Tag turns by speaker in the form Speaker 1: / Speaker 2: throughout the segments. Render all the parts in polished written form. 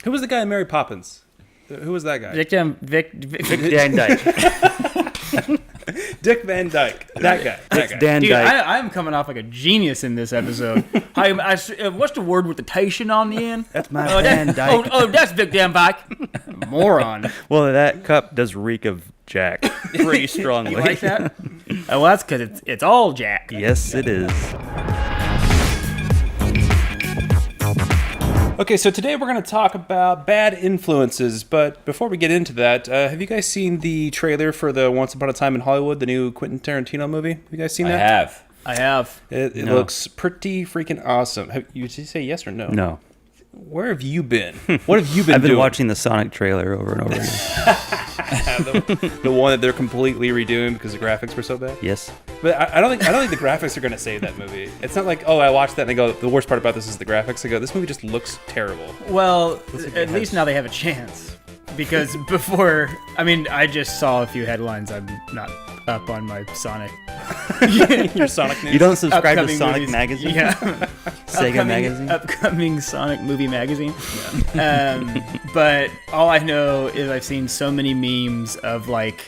Speaker 1: Who was the guy in Mary Poppins? Who was that guy?
Speaker 2: Vic Van Dyke.
Speaker 1: Dick Van Dyke. That guy.
Speaker 3: It's Dan
Speaker 2: Dude,
Speaker 3: Dyke.
Speaker 2: I'm coming off like a genius in this episode. What's the word with the tation on the end?
Speaker 3: That's my Van Dyke.
Speaker 2: That's Vic Van Dyke. Moron.
Speaker 3: Well, that cup does reek of Jack pretty strongly.
Speaker 2: You like that? Oh, well, that's because it's all Jack.
Speaker 3: Yes, it is.
Speaker 1: Okay, so today we're going to talk about bad influences, but before we get into that, have you guys seen the trailer for the Once Upon a Time in Hollywood, the new Quentin Tarantino movie? Have you guys seen that?
Speaker 2: I have.
Speaker 1: It
Speaker 3: No.
Speaker 1: looks pretty freaking awesome. Did you say yes or no?
Speaker 3: No.
Speaker 1: Where have you been? What have you been
Speaker 3: I've been
Speaker 1: doing?
Speaker 3: watching the Sonic trailer over and over again.
Speaker 1: the one that they're completely redoing because the graphics were so bad?
Speaker 3: Yes.
Speaker 1: But I don't think the graphics are going to save that movie. It's not like, oh, I watched that and I go, the worst part about this is the graphics. I go, this movie just looks terrible.
Speaker 2: Well, at least now they have a chance. Because before, I just saw a few headlines. I'm not up on my Sonic.
Speaker 1: Your Sonic news.
Speaker 3: You don't subscribe to
Speaker 2: Upcoming
Speaker 3: Sonic
Speaker 2: movies.
Speaker 3: Magazine?
Speaker 2: Yeah.
Speaker 3: Sega Magazine?
Speaker 2: Upcoming Sonic movie magazine. But all I know is I've seen so many memes of like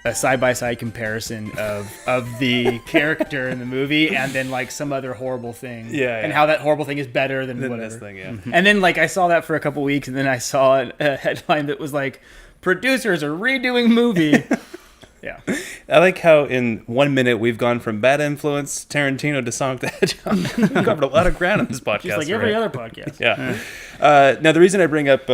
Speaker 2: a side-by-side comparison of the character in the movie and then like some other horrible thing.
Speaker 1: Yeah.
Speaker 2: And how that horrible thing is better than
Speaker 1: Then
Speaker 2: whatever.
Speaker 1: this thing, yeah.
Speaker 2: And then like I saw that for a couple weeks and then I saw a headline that was like, producers are redoing movie. Yeah.
Speaker 1: I like how in 1 minute we've gone from bad influence Tarantino to Sonic the Hedgehog. We've covered a lot of ground on this podcast.
Speaker 2: Just like every other podcast.
Speaker 1: Yeah. Now, the reason I bring up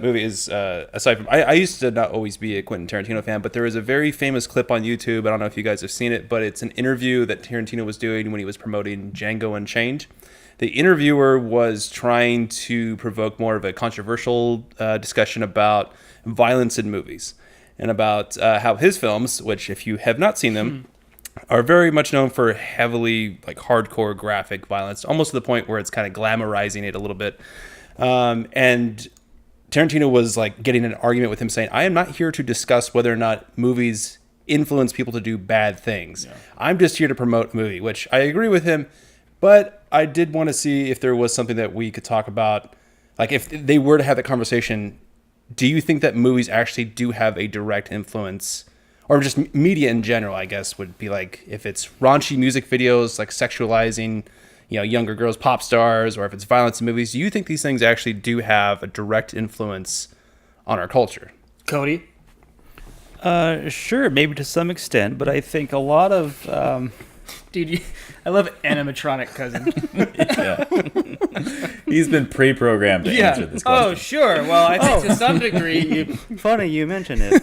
Speaker 1: movie is, aside from, I used to not always be a Quentin Tarantino fan, but there is a very famous clip on YouTube. I don't know if you guys have seen it, but it's an interview that Tarantino was doing when he was promoting Django Unchained. The interviewer was trying to provoke more of a controversial discussion about violence in movies and about how his films, which if you have not seen them, are very much known for heavily like hardcore graphic violence, almost to the point where it's kind of glamorizing it a little bit. And Tarantino was like getting an argument with him saying, I am not here to discuss whether or not movies influence people to do bad things. Yeah. I'm just here to promote a movie, which I agree with him. But I did want to see if there was something that we could talk about. Like if they were to have that conversation, do you think that movies actually do have a direct influence, or just media in general, I guess, would be like if it's raunchy music videos, like sexualizing, younger girls, pop stars, or if it's violence in movies, do you think these things actually do have a direct influence on our culture?
Speaker 2: Cody?
Speaker 3: Sure, maybe to some extent, but I think a lot of...
Speaker 2: Dude, I love animatronic cousin.
Speaker 4: Yeah. He's been pre-programmed to answer this question.
Speaker 2: Oh, sure. Well, I think to some degree,
Speaker 3: Funny you mention it.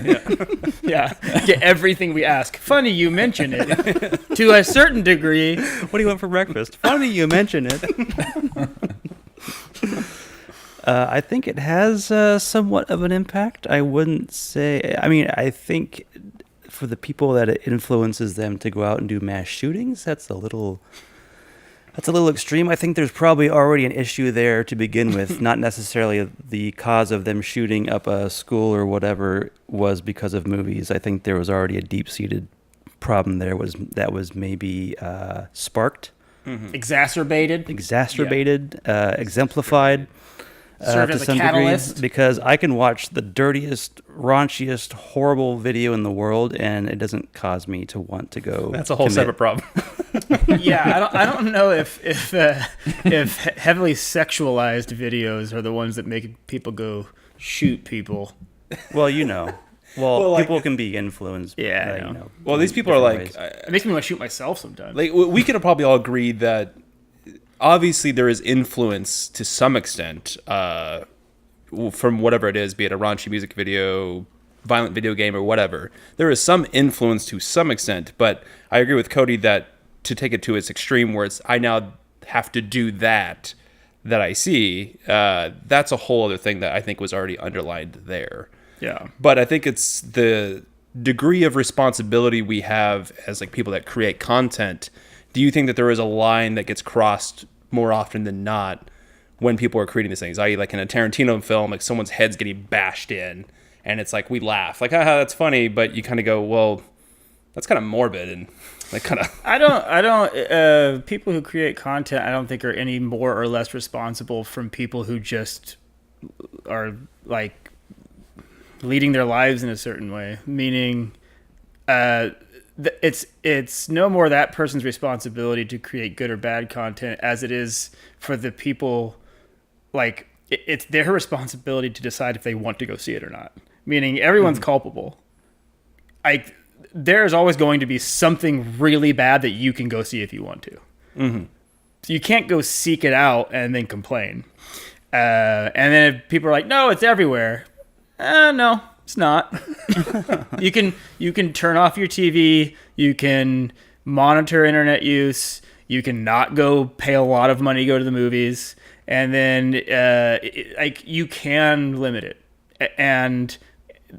Speaker 2: yeah, get everything we ask. Funny you mention it. To a certain degree.
Speaker 3: What do you want for breakfast? Funny you mention it. I think it has somewhat of an impact. I wouldn't say... I think... for the people that it influences them to go out and do mass shootings, that's a little extreme. I think there's probably already an issue there to begin with, not necessarily the cause of them shooting up a school or whatever was because of movies. I think there was already a deep-seated problem there that was maybe sparked.
Speaker 2: Mm-hmm. Exacerbated,
Speaker 3: exemplified.
Speaker 2: Served as a catalyst.
Speaker 3: Because I can watch the dirtiest, raunchiest, horrible video in the world, and it doesn't cause me to want to go.
Speaker 1: That's a whole separate problem.
Speaker 2: Yeah, I don't know if heavily sexualized videos are the ones that make people go shoot people.
Speaker 3: Well, Well,
Speaker 1: like,
Speaker 3: people can be influenced.
Speaker 2: Yeah, I know.
Speaker 1: Well, these people are like...
Speaker 2: it makes me want to shoot myself sometimes.
Speaker 1: Like we could probably all agree that obviously there is influence to some extent from whatever it is, be it a raunchy music video, violent video game, or whatever. There is some influence to some extent, but I agree with Cody that to take it to its extreme where it's I now have to do that I see, that's a whole other thing that I think was already underlined there.
Speaker 2: Yeah.
Speaker 1: But I think it's the degree of responsibility we have as like people that create content. Do you think that there is a line that gets crossed more often than not when people are creating these things? I.e., like in a Tarantino film, like someone's head's getting bashed in, and it's like we laugh, like, haha, that's funny, but you kind of go, well, that's kind of morbid and like kind of.
Speaker 2: I don't. People who create content, I don't think are any more or less responsible from people who just are like leading their lives in a certain way, meaning it's no more that person's responsibility to create good or bad content as it is for the people. Like it's their responsibility to decide if they want to go see it or not. Meaning everyone's culpable. Like there's always going to be something really bad that you can go see if you want to. So you can't go seek it out and then complain. And then if people are like, no, it's everywhere. No, it's not. You can turn off your TV. You can monitor internet use. You can not go pay a lot of money to go to the movies. And then like you can limit it. And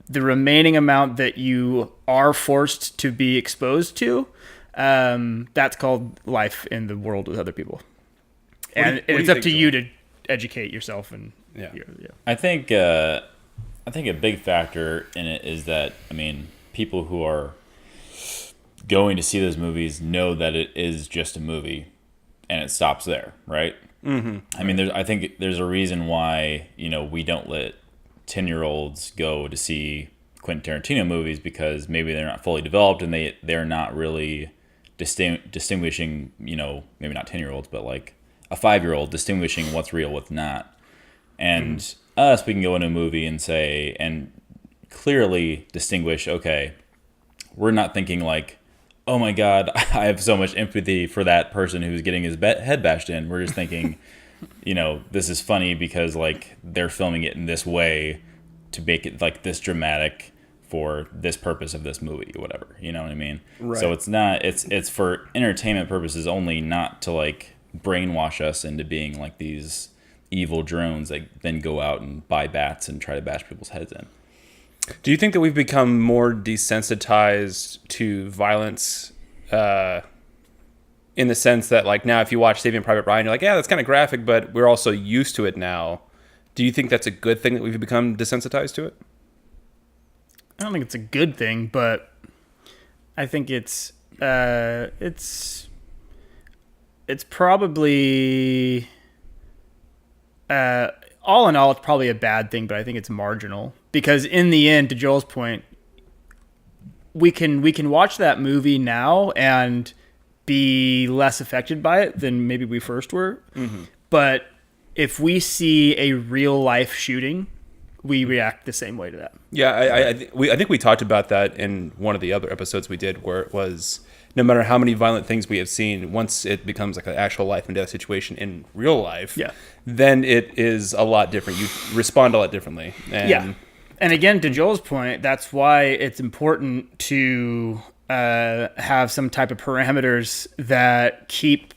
Speaker 2: the remaining amount that you are forced to be exposed to, that's called life in the world with other people. And it's up to you to educate yourself. And
Speaker 4: I think a big factor in it is that, I mean, people who are going to see those movies know that it is just a movie and it stops there, right? I mean, I think there's a reason why, we don't let 10-year-olds go to see Quentin Tarantino movies, because maybe they're not fully developed and they're not really distinguishing, maybe not 10-year-olds, but like a 5-year-old distinguishing what's real, what's not. And us, we can go into a movie and say, and clearly distinguish, okay, we're not thinking like, oh my God, I have so much empathy for that person who's getting his head bashed in. We're just thinking, this is funny because like they're filming it in this way to make it like this dramatic for this purpose of this movie or whatever. You know what I mean?
Speaker 1: Right.
Speaker 4: So it's for entertainment purposes only, not to like brainwash us into being like these evil drones that then go out and buy bats and try to bash people's heads in.
Speaker 1: Do you think that we've become more desensitized to violence in the sense that, like, now if you watch Saving Private Ryan, you're like, yeah, that's kind of graphic, but we're also used to it now. Do you think that's a good thing that we've become desensitized to it?
Speaker 2: I don't think it's a good thing, but I think it's probably all in all, it's probably a bad thing, but I think it's marginal. Because in the end, to Joel's point, we can watch that movie now and be less affected by it than maybe we first were. But if we see a real life shooting, we react the same way to that.
Speaker 1: Yeah, I think we talked about that in one of the other episodes we did, where it was no matter how many violent things we have seen, once it becomes like an actual life and death situation in real life, then it is a lot different. You respond a lot differently.
Speaker 2: And again, to Joel's point, that's why it's important to have some type of parameters that keep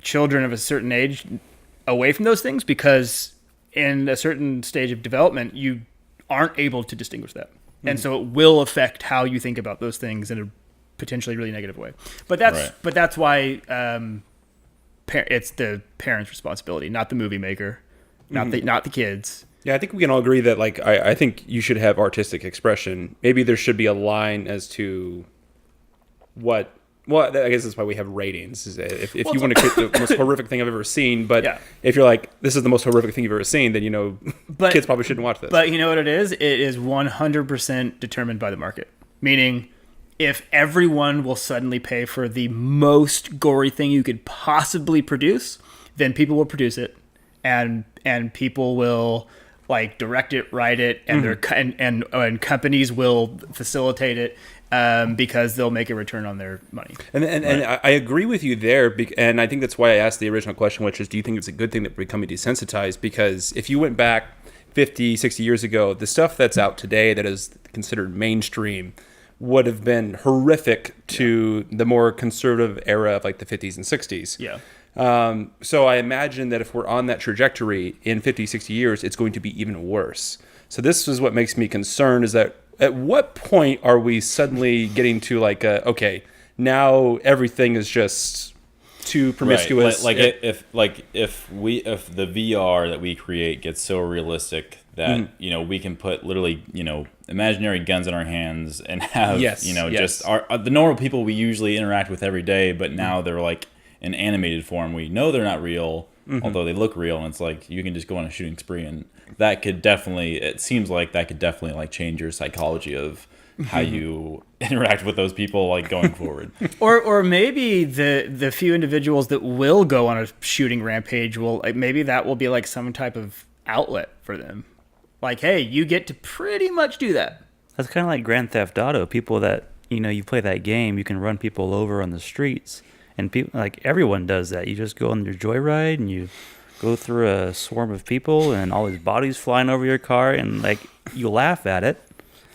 Speaker 2: children of a certain age away from those things, because in a certain stage of development, you aren't able to distinguish that. And so it will affect how you think about those things in a potentially really negative way. But that's why it's the parents' responsibility, not the movie maker, not the kids. Yeah,
Speaker 1: I think we can all agree that, like, I think you should have artistic expression. Maybe there should be a line as to what. Well, I guess that's why we have ratings. If you want to create the most horrific thing I've ever seen, but if you're like, this is the most horrific thing you've ever seen, then kids probably shouldn't watch this.
Speaker 2: But you know what it is? It is 100% determined by the market. Meaning, if everyone will suddenly pay for the most gory thing you could possibly produce, then people will produce it, and people will like direct it, write it, and and companies will facilitate it because they'll make a return on their money.
Speaker 1: And I agree with you there, and I think that's why I asked the original question, which is, do you think it's a good thing that we're becoming desensitized? Because if you went back 50, 60 years ago, the stuff that's out today that is considered mainstream would have been horrific to the more conservative era of like the 50s and 60s.
Speaker 2: Yeah.
Speaker 1: So I imagine that if we're on that trajectory in 50, 60 years, it's going to be even worse. So this is what makes me concerned, is that at what point are we suddenly getting to like, okay, now everything is just too promiscuous.
Speaker 4: Right. If the VR that we create gets so realistic that we can put literally imaginary guns in our hands and have just the normal people we usually interact with every day, but now they're like in animated form. We know they're not real. although they look real, and it's like you can just go on a shooting spree, and that could definitely, it seems like that could definitely like change your psychology of how you interact with those people like going forward.
Speaker 2: Or maybe the few individuals that will go on a shooting rampage will, like, maybe that will be like some type of outlet for them. Like, hey, you get to pretty much do that.
Speaker 3: That's kind of like Grand Theft Auto. People that, you play that game, you can run people over on the streets. And people, like, everyone does that. You just go on your joyride and you go through a swarm of people and all these bodies flying over your car, and, like, you laugh at it.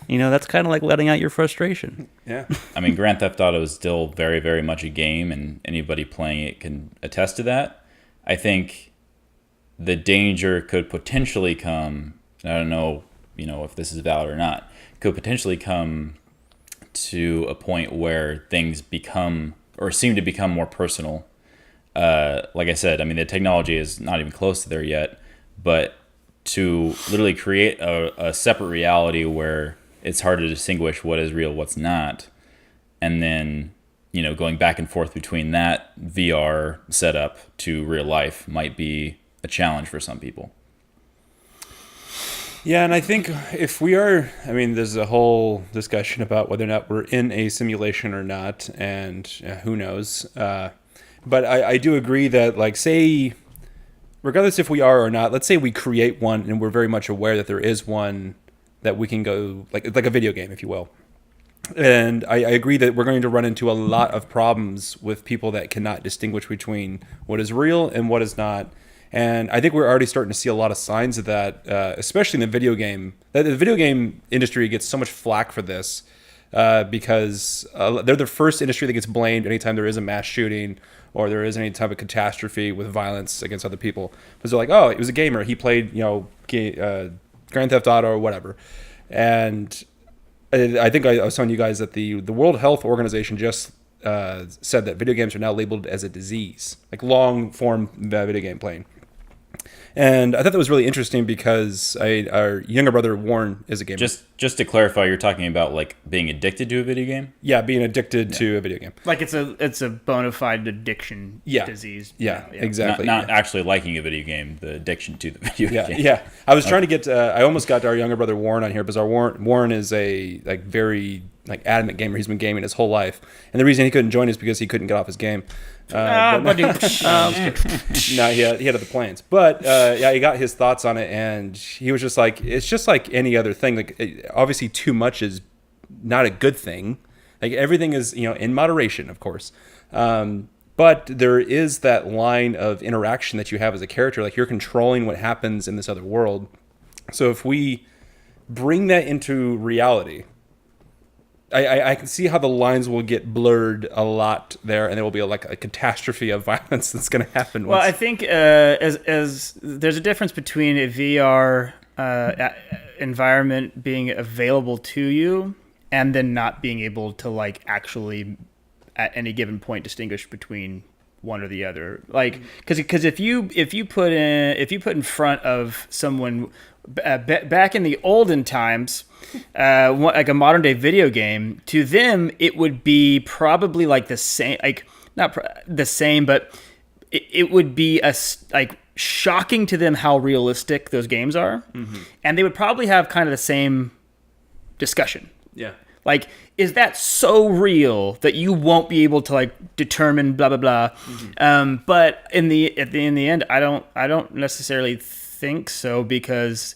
Speaker 3: That's kind of like letting out your frustration.
Speaker 1: Yeah.
Speaker 4: I mean, Grand Theft Auto is still very, very much a game, and anybody playing it can attest to that. I think the danger could potentially come, I don't know, if this is valid or not, could potentially come to a point where things become or seem to become more personal. Like I said, I mean, the technology is not even close to there yet, but to literally create a separate reality where it's hard to distinguish what is real, what's not, and then, going back and forth between that VR setup to real life might be a challenge for some people.
Speaker 1: Yeah, and I think if we are, I mean, there's a whole discussion about whether or not we're in a simulation or not, and who knows. But I do agree that, like, say, regardless if we are or not, let's say we create one and we're very much aware that there is one that we can go, like a video game, if you will. And I agree that we're going to run into a lot of problems with people that cannot distinguish between what is real and what is not. And I think we're already starting to see a lot of signs of that, especially in the video game. The video game industry gets so much flack for this because they're the first industry that gets blamed anytime there is a mass shooting or there is any type of catastrophe with violence against other people. Because they're like, oh, it was a gamer. He played, Grand Theft Auto or whatever. And I think I was telling you guys that the World Health Organization just said that video games are now labeled as a disease, like long form video game playing. And I thought that was really interesting because our younger brother Warren is a gamer.
Speaker 4: Just to clarify, you're talking about like being addicted to a video game?
Speaker 1: Yeah, being addicted to a video game.
Speaker 2: Like it's a bona fide addiction disease.
Speaker 1: Yeah, exactly.
Speaker 4: Not actually liking a video game, the addiction to the video game.
Speaker 1: Yeah. I was trying to get. I almost got our younger brother Warren on here because our Warren is a very adamant gamer. He's been gaming his whole life, and the reason he couldn't join is because he couldn't get off his game. No, he had other plans. But he got his thoughts on it, and he was just like, it's just like any other thing. Like, obviously, too much is not a good thing. Like, everything is, in moderation, of course. But there is that line of interaction that you have as a character. Like, you're controlling what happens in this other world. So if we bring that into reality, I can see how the lines will get blurred a lot there, and there will be a catastrophe of violence that's going to happen.
Speaker 2: Well, I think as there's a difference between a VR environment being available to you and then not being able to actually at any given point distinguish between one or the other. Because if you put in front of someone back in the olden times, like a modern day video game, to them it would be probably like the same, not the same, but it would be shocking to them how realistic those games are, and they would probably have kind of the same discussion.
Speaker 1: Yeah.
Speaker 2: Like, is that so real that you won't be able to determine blah blah blah? But in the end, I don't necessarily think so, because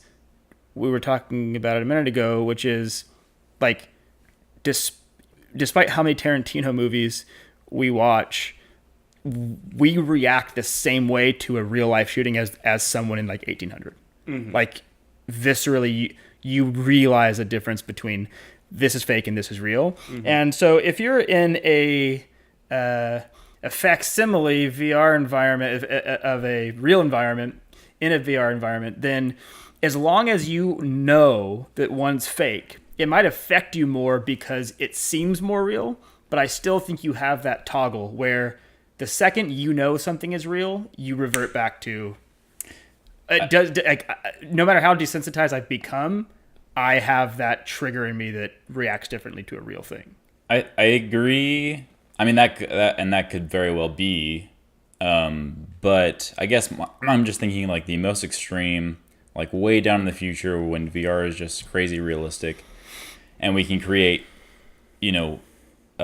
Speaker 2: we were talking about it a minute ago, which is despite how many Tarantino movies we watch, we react the same way to a real life shooting as someone in 1800. Viscerally, you realize a difference between this is fake and this is real. And so if you're in a facsimile VR environment of a real environment in a VR environment, then as long as you know that one's fake, it might affect you more because it seems more real, but I still think you have that toggle where the second you know something is real, you revert back to no matter how desensitized I've become, I have that trigger in me that reacts differently to a real thing.
Speaker 4: I agree. I mean, that could very well be But I guess I'm just thinking like the most extreme, like way down in the future when VR is just crazy realistic, and we can create, a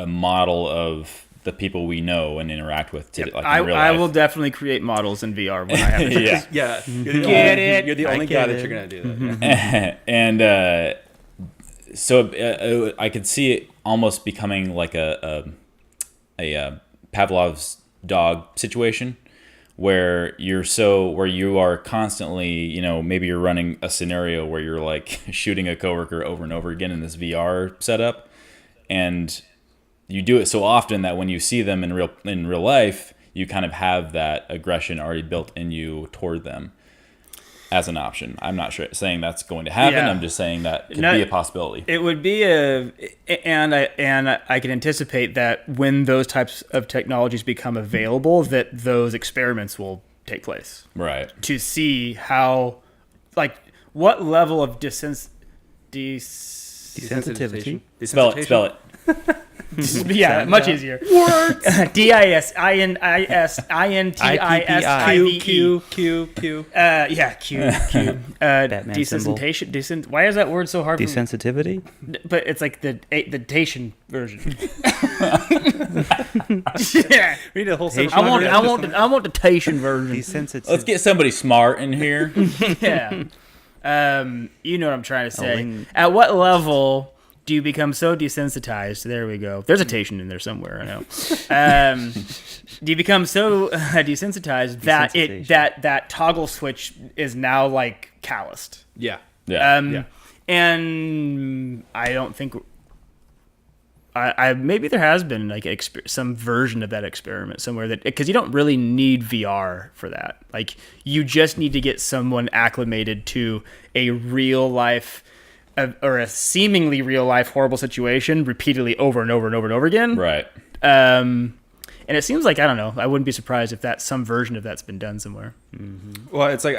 Speaker 4: model of the people we know and interact with today, like in real life.
Speaker 2: I will definitely create models in VR when I have it.
Speaker 4: Yeah.
Speaker 1: Yeah, you're the
Speaker 3: I
Speaker 1: only
Speaker 3: get
Speaker 1: guy that
Speaker 3: it.
Speaker 1: you're gonna do that. Yeah.
Speaker 4: And so I could see it almost becoming like a Pavlov's dog situation, where you are constantly, maybe you're running a scenario where you're like shooting a coworker over and over again in this VR setup, and you do it so often that when you see them in real life, you kind of have that aggression already built in you toward them as an option. I'm not saying that's going to happen.
Speaker 2: Yeah.
Speaker 4: I'm just saying that could be a possibility.
Speaker 2: It would be and I can anticipate that when those types of technologies become available, that those experiments will take place
Speaker 4: Right.
Speaker 2: to see how, like, what level of
Speaker 3: Desensitization.
Speaker 4: Spell it.
Speaker 2: yeah, much easier. Words. DISINISINTISIVE.
Speaker 1: Q.
Speaker 2: Yeah, Q.
Speaker 3: Batman
Speaker 2: Desensitization. Why is that word so hard?
Speaker 3: Desensitivity?
Speaker 2: But it's like the Tation version. Yeah.
Speaker 1: We need a whole
Speaker 2: I want the Tation version.
Speaker 3: Desensitivity.
Speaker 4: Let's get somebody smart in here.
Speaker 2: Yeah. You know what I'm trying to say.
Speaker 3: Ling-
Speaker 2: At what level do you become so desensitized? There we go. There's a tation in there somewhere, I know. Do you become so desensitized that that toggle switch is now like calloused?
Speaker 1: Yeah.
Speaker 4: Yeah.
Speaker 2: And I don't think I maybe there has been like some version of that experiment somewhere, that because you don't really need VR for that. Like, you just need to get someone acclimated to a real life or a seemingly real life horrible situation repeatedly over and over and over and over again.
Speaker 4: Right.
Speaker 2: And it seems like, I don't know, I wouldn't be surprised if some version of that's been done somewhere.
Speaker 1: Well, it's like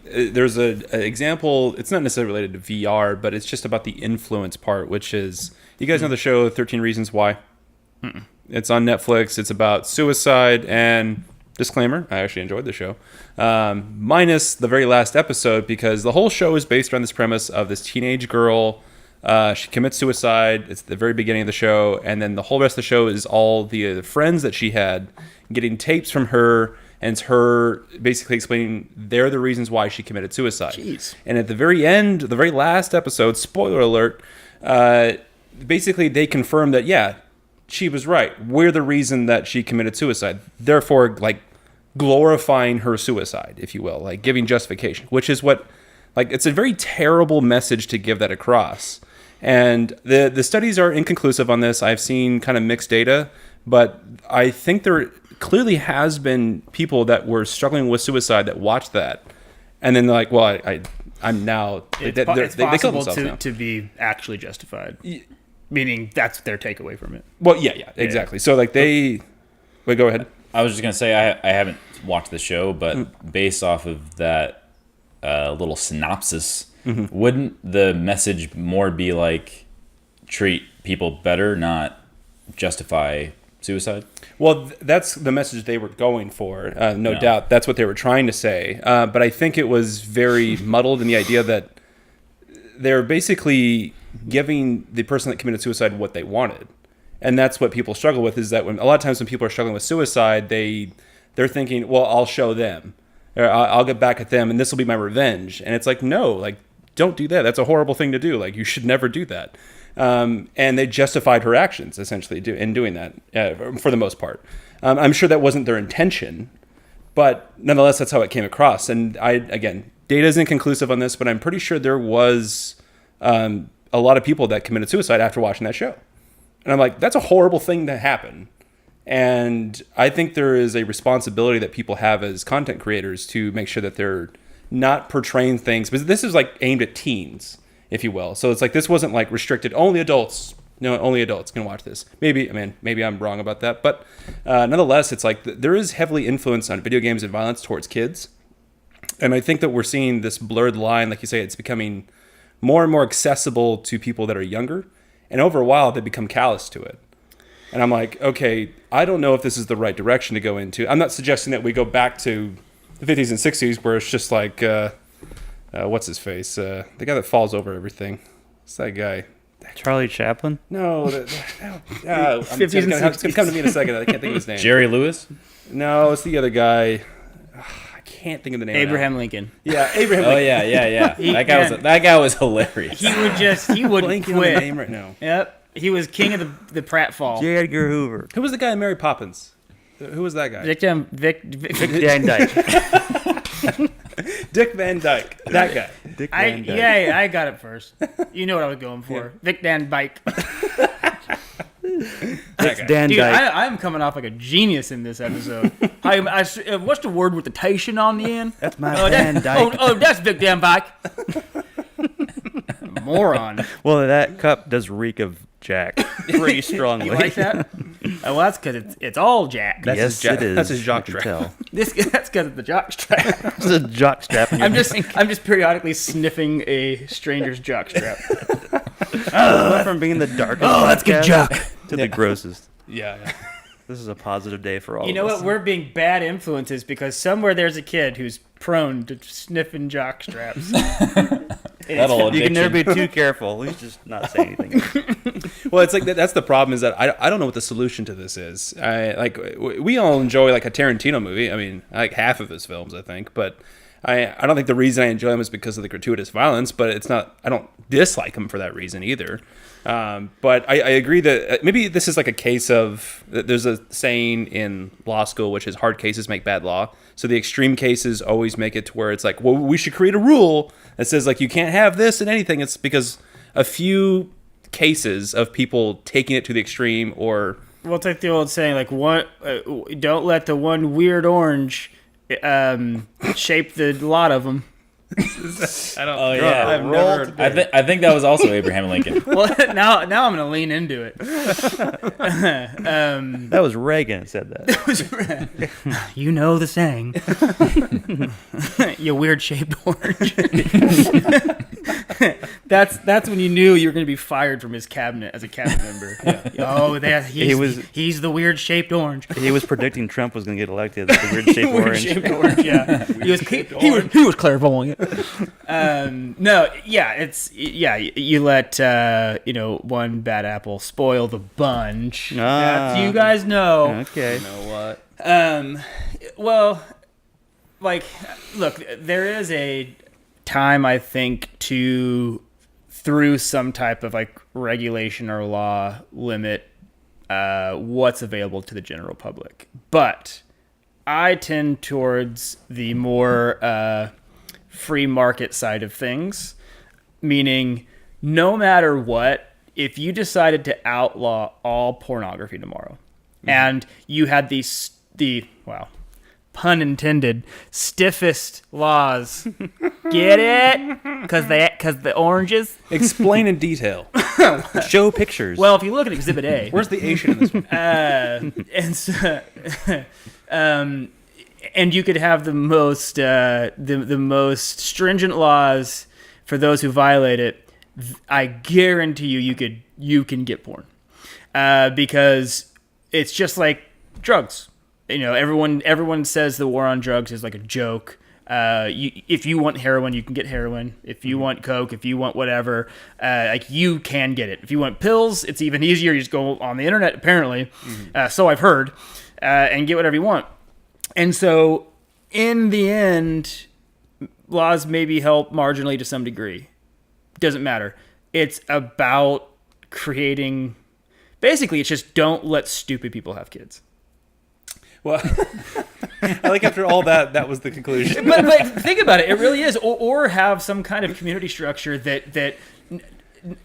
Speaker 1: there's an example. It's not necessarily related to VR, but it's just about the influence part, which is, you guys know the show 13 Reasons Why? It's on Netflix. It's about suicide, and disclaimer, I actually enjoyed the show, minus the very last episode, because the whole show is based around this premise of this teenage girl. She commits suicide. It's the very beginning of the show, and then the whole rest of the show is all the friends that she had getting tapes from her, and it's her basically explaining they're the reasons why she committed suicide.
Speaker 2: Jeez.
Speaker 1: And at the very end, the very last episode, spoiler alert, basically they confirm that, yeah, she was right. We're the reason that she committed suicide. Therefore, like, glorifying her suicide, if you will, like giving justification, which is what, like, it's a very terrible message to give that across. And the studies are inconclusive on this. I've seen kind of mixed data, but I think there clearly has been people that were struggling with suicide that watched that, and then they're like, well, I'm now,
Speaker 2: It's
Speaker 1: they killed
Speaker 2: possible
Speaker 1: themselves now.
Speaker 2: to be actually justified. Meaning that's their takeaway from it.
Speaker 1: Well, yeah, exactly. So like wait, go ahead.
Speaker 4: I was just gonna say I haven't watched the show, but based off of that little synopsis, wouldn't the message more be like treat people better, not justify suicide?
Speaker 1: Well, that's the message they were going for, no doubt. That's what they were trying to say. But I think it was very muddled in the idea that they're basically giving the person that committed suicide what they wanted. And that's what people struggle with, is that when a lot of times when people are struggling with suicide, they're thinking, well, I'll show them, or I'll get back at them, and this will be my revenge. And it's like, no, like, don't do that. That's a horrible thing to do. Like, you should never do that. And they justified her actions, essentially, in doing that, for the most part. I'm sure that wasn't their intention, but nonetheless, that's how it came across. And again, data is inconclusive on this, but I'm pretty sure there was a lot of people that committed suicide after watching that show. And I'm like, that's a horrible thing to happen. And I think there is a responsibility that people have as content creators to make sure that they're not portraying things. But this is like aimed at teens, if you will. So it's like, this wasn't like restricted, only adults. No, only adults can watch this. Maybe I'm wrong about that. But nonetheless, it's like there is heavily influence on video games and violence towards kids. And I think that we're seeing this blurred line. Like you say, it's becoming more and more accessible to people that are younger. And over a while, they become callous to it. And I'm like, okay, I don't know if this is the right direction to go into. I'm not suggesting that we go back to the 50s and 60s where it's just like, what's his face? The guy that falls over everything. What's that guy?
Speaker 3: Charlie Chaplin?
Speaker 1: No. It's going to come to me in a second. I can't think of his name.
Speaker 4: Jerry Lewis?
Speaker 1: No, it's the other guy. I can't think of the name.
Speaker 2: Abraham Lincoln.
Speaker 1: Yeah, Abraham
Speaker 4: Oh
Speaker 1: Lincoln.
Speaker 4: yeah. That guy was hilarious.
Speaker 2: He wouldn't
Speaker 1: Blanking on the
Speaker 2: quit.
Speaker 1: name right now.
Speaker 2: Yep. He was king of the pratfall.
Speaker 3: J. Edgar Hoover.
Speaker 1: Who was the guy in Mary Poppins? Who was that guy?
Speaker 2: Vic
Speaker 3: Van Dyke.
Speaker 1: Dick Van Dyke. That guy.
Speaker 3: Dick Van Dyke.
Speaker 2: I got it first. You know what I was going for. Vic Van Dyke.
Speaker 3: That's Dan
Speaker 2: Dude,
Speaker 3: Dyke.
Speaker 2: I'm coming off like a genius in this episode. What's the word with the tation on the end?
Speaker 3: That's my Van Dyke.
Speaker 2: That's Vic Van Dyke. Moron.
Speaker 3: Well, that cup does reek of Jack pretty strongly.
Speaker 2: You like that? Well, that's because it's all Jack.
Speaker 3: Yes, it is.
Speaker 1: That's his jock
Speaker 3: I can
Speaker 1: strap.
Speaker 3: tell.
Speaker 2: That's because of the jock strap.
Speaker 3: It's a jock strap. in your
Speaker 2: I'm just periodically sniffing a stranger's jock strap.
Speaker 3: went from being the darkest
Speaker 2: that's good
Speaker 3: podcast
Speaker 2: jock.
Speaker 3: to the grossest.
Speaker 1: Yeah.
Speaker 3: This is a positive day for all
Speaker 2: You
Speaker 3: of
Speaker 2: know
Speaker 3: us.
Speaker 2: what? We're being bad influences because somewhere there's a kid who's prone to sniffing jock straps.
Speaker 4: That'll
Speaker 3: You can never
Speaker 4: addiction.
Speaker 3: be too careful. He's just not saying anything.
Speaker 1: Well, it's like that's the problem is that I don't know what the solution to this is. We all enjoy like a Tarantino movie. I mean, I like half of his films, I think, but I don't think the reason I enjoy them is because of the gratuitous violence. But it's not. I don't dislike him for that reason either. But I agree that maybe this is like a case of there's a saying in law school which is hard cases make bad law. So the extreme cases always make it to where it's like, well, we should create a rule that says like you can't have this and anything. It's because a few cases of people taking it to the extreme or
Speaker 2: Well, it's like the old saying, like, don't let the one weird orange shape the lot of them.
Speaker 1: I don't.
Speaker 4: Oh yeah,
Speaker 1: I've never heard
Speaker 4: I think that was also Abraham Lincoln.
Speaker 2: Well, now I'm going to lean into it.
Speaker 3: That was Reagan that said that.
Speaker 2: You know the saying. You weird shaped orange. That's when you knew you were going to be fired from his cabinet as a cabinet member. Oh, he's the weird shaped orange.
Speaker 3: He was predicting Trump was going to get elected. With the weird shaped
Speaker 2: Weird
Speaker 3: orange.
Speaker 2: shaped orange, yeah. He was clairvoyant. No, yeah, you let one bad apple spoil the bunch. That you guys know.
Speaker 3: Okay.
Speaker 1: You know what?
Speaker 2: Well, like, look, there is a time, I think, through some type of like regulation or law limit what's available to the general public. But I tend towards the more free market side of things, meaning no matter what, if you decided to outlaw all pornography tomorrow, and you had pun intended, stiffest laws. Get it? Because the oranges.
Speaker 1: Explain in detail.
Speaker 3: Show pictures.
Speaker 2: Well, if you look at Exhibit A,
Speaker 1: Where's the Asian in this one?
Speaker 2: and so, and you could have the most stringent laws for those who violate it. I guarantee you can get porn, because it's just like drugs. You know, everyone says the war on drugs is like a joke. If you want heroin, you can get heroin. If you want coke, if you want whatever, like you can get it. If you want pills, it's even easier. You just go on the internet, apparently. So I've heard, and get whatever you want. And so, in the end, laws maybe help marginally to some degree. Doesn't matter. It's about creating. Basically, it's just don't let stupid people have kids.
Speaker 1: Well, I like after all that was the conclusion.
Speaker 2: but think about it. It really is. Or have some kind of community structure that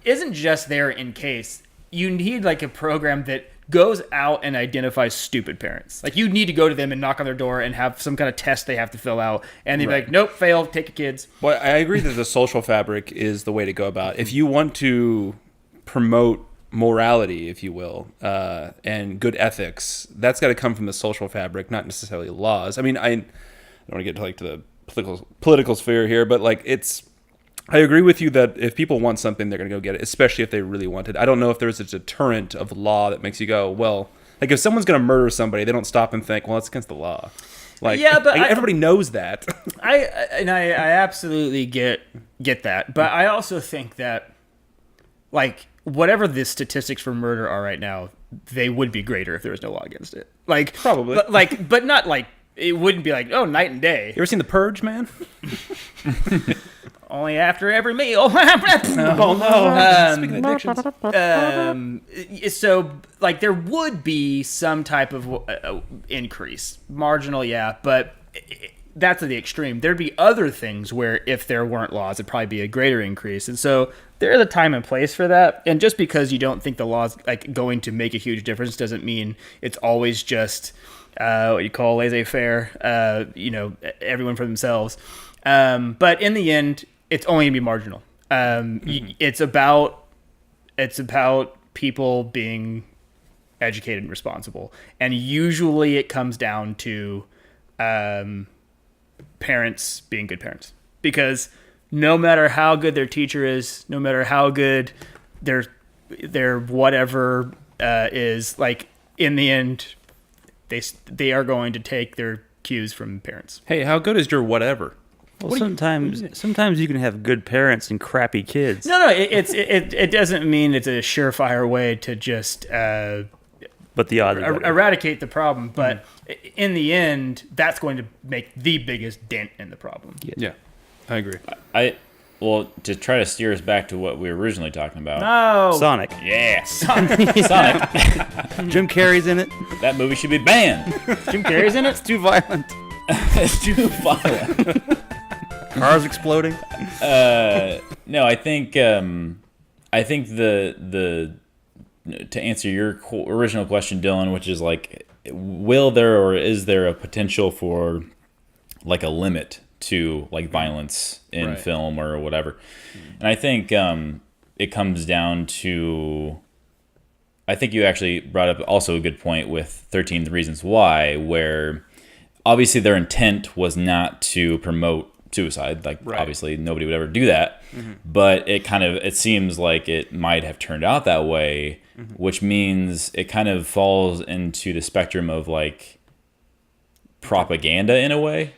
Speaker 2: isn't just there in case. You need like a program that goes out and identifies stupid parents. Like you need to go to them and knock on their door and have some kind of test they have to fill out. And they'd be like, nope, fail, take your kids.
Speaker 1: Well, I agree that the social fabric is the way to go about it. If you want to promote morality, if you will, and good ethics, that's got to come from the social fabric, not necessarily laws. I mean, I don't want to get to the political sphere here, but like I agree with you that if people want something, they're going to go get it, especially if they really want it. I don't know if there's a deterrent of law that makes you go, well, like if someone's going to murder somebody, they don't stop and think, well, that's against the law. Like,
Speaker 2: Yeah, but
Speaker 1: everybody knows that.
Speaker 2: I absolutely get that, but I also think that, like, whatever the statistics for murder are right now, they would be greater if there was no law against it. Like,
Speaker 1: Probably.
Speaker 2: but not like it wouldn't be like, oh, night and day.
Speaker 1: You ever seen The Purge, man?
Speaker 2: Only after every meal.
Speaker 1: Oh no! Speaking of addictions.
Speaker 2: So, like, there would be some type of increase, marginal, yeah, but that's at the extreme. There'd be other things where if there weren't laws, it'd probably be a greater increase, and so there is a time and place for that. And just because you don't think the law's like going to make a huge difference doesn't mean it's always just what you call laissez-faire. Everyone for themselves. But in the end, it's only gonna be marginal. It's about people being educated and responsible, and usually it comes down to parents being good parents, because no matter how good their teacher is, no matter how good their whatever is, like, in the end, they are going to take their cues from parents.
Speaker 1: Hey, how good is your whatever?
Speaker 3: Well, sometimes you can have good parents and crappy kids.
Speaker 2: No, it doesn't mean it's a surefire way to just
Speaker 3: But the odds are better.
Speaker 2: eradicate the problem. But in the end, that's going to make the biggest dent in the problem.
Speaker 1: Yeah, I agree.
Speaker 4: Well, to try to steer us back to what we were originally talking about.
Speaker 2: No,
Speaker 3: Sonic.
Speaker 4: Yeah, Sonic.
Speaker 3: Jim Carrey's in it.
Speaker 4: That movie should be banned.
Speaker 2: Jim Carrey's in it.
Speaker 3: It's too violent.
Speaker 4: It's too violent.
Speaker 3: Cars exploding.
Speaker 4: No, I think the to answer your original question, Dylan, which is like, will there or is there a potential for like a limit to like violence in film or whatever? And I think it comes down to, I think you actually brought up also a good point with 13 Reasons Why, where obviously their intent was not to promote suicide. Like, obviously nobody would ever do that, but it seems like it might have turned out that way, which means it kind of falls into the spectrum of like propaganda in a way.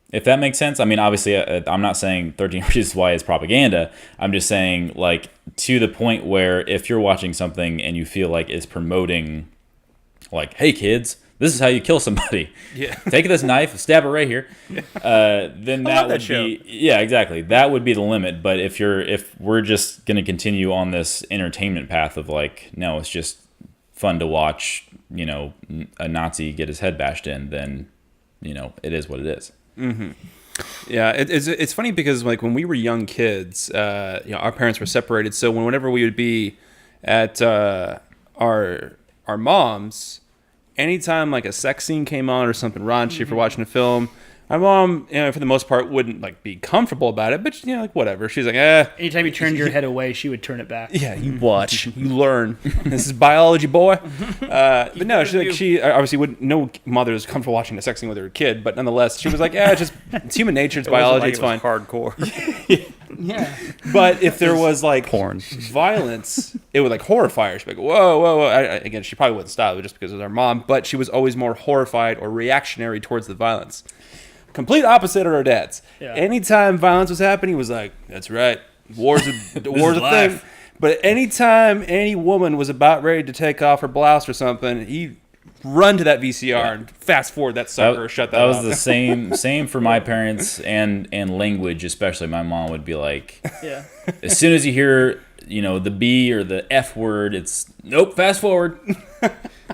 Speaker 4: If that makes sense. I mean, obviously I'm not saying 13 Reasons Why is propaganda. I'm just saying, like, to the point where if you're watching something and you feel like it's promoting, like, hey kids, this is how you kill somebody.
Speaker 1: Yeah.
Speaker 4: Take this knife, stab it right here. Then that would be, yeah, exactly. That would be the limit. But if we're just going to continue on this entertainment path of like, no, it's just fun to watch, a Nazi get his head bashed in, then, it is what it is.
Speaker 1: Yeah, it's funny because like when we were young kids, our parents were separated. So whenever we would be at our mom's, anytime like a sex scene came on or something raunchy for watching a film, my mom, for the most part, wouldn't like be comfortable about it, but like whatever. She's like,
Speaker 2: Anytime you turned your head away, she would turn it back.
Speaker 1: yeah, you watch, you learn. This is biology, boy. But no, she obviously wouldn't. No mother is comfortable watching a sex scene with her kid, but nonetheless, she was like, it's human nature, it's biology, it's fine.
Speaker 3: Hardcore.
Speaker 2: Yeah.
Speaker 1: But if there was like
Speaker 3: Porn.
Speaker 1: violence, it would like horrify her. She'd be like, whoa, whoa, whoa. Again, she probably wouldn't stop it just because it was our mom, but she was always more horrified or reactionary towards the violence. Complete opposite of our dads.
Speaker 2: Yeah.
Speaker 1: Anytime violence was happening, he was like, that's right. War's a thing. But anytime any woman was about ready to take off her blouse or something, he'd run to that VCR and fast forward that sucker or shut that off.
Speaker 4: That was the same for my parents, and language especially. My mom would be like,
Speaker 2: Yeah.
Speaker 4: as soon as you hear, the B or the F word, it's nope, fast forward.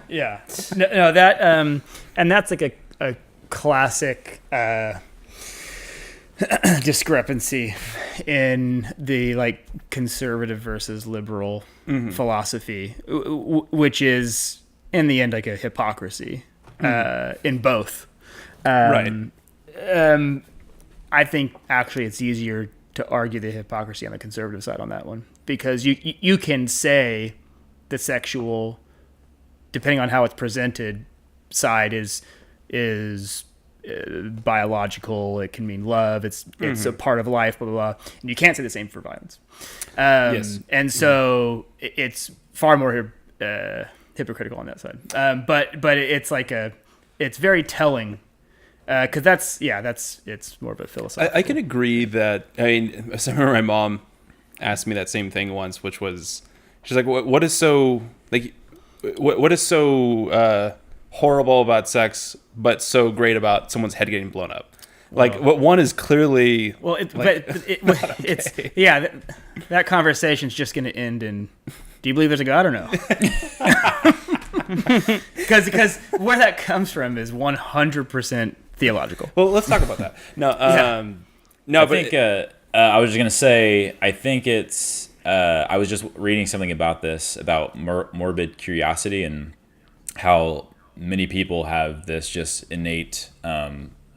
Speaker 2: Yeah. No, that and that's like a classic discrepancy in the like conservative versus liberal philosophy, which is in the end like a hypocrisy in both. I think actually it's easier to argue the hypocrisy on the conservative side on that one, because you can say the sexual, depending on how it's presented, side is biological. It can mean love. It's a part of life. Blah blah blah. And you can't say the same for violence.
Speaker 1: Yes.
Speaker 2: And so it's far more hypocritical on that side. But it's like it's very telling. Because it's more of a philosophical.
Speaker 1: I can agree that. I mean, I remember my mom asked me that same thing once, which was, she's like, "What is so like, what is so horrible about sex, but so great about someone's head getting blown up?" Like, what one is clearly.
Speaker 2: Well,
Speaker 1: it's
Speaker 2: it's that conversation's just going to end in, do you believe there's a God or no? Because where that comes from is 100% theological.
Speaker 1: Well, let's talk about that. No,
Speaker 4: I think I was just gonna say. I think it's. I was just reading something about this about morbid curiosity and how many people have this just innate,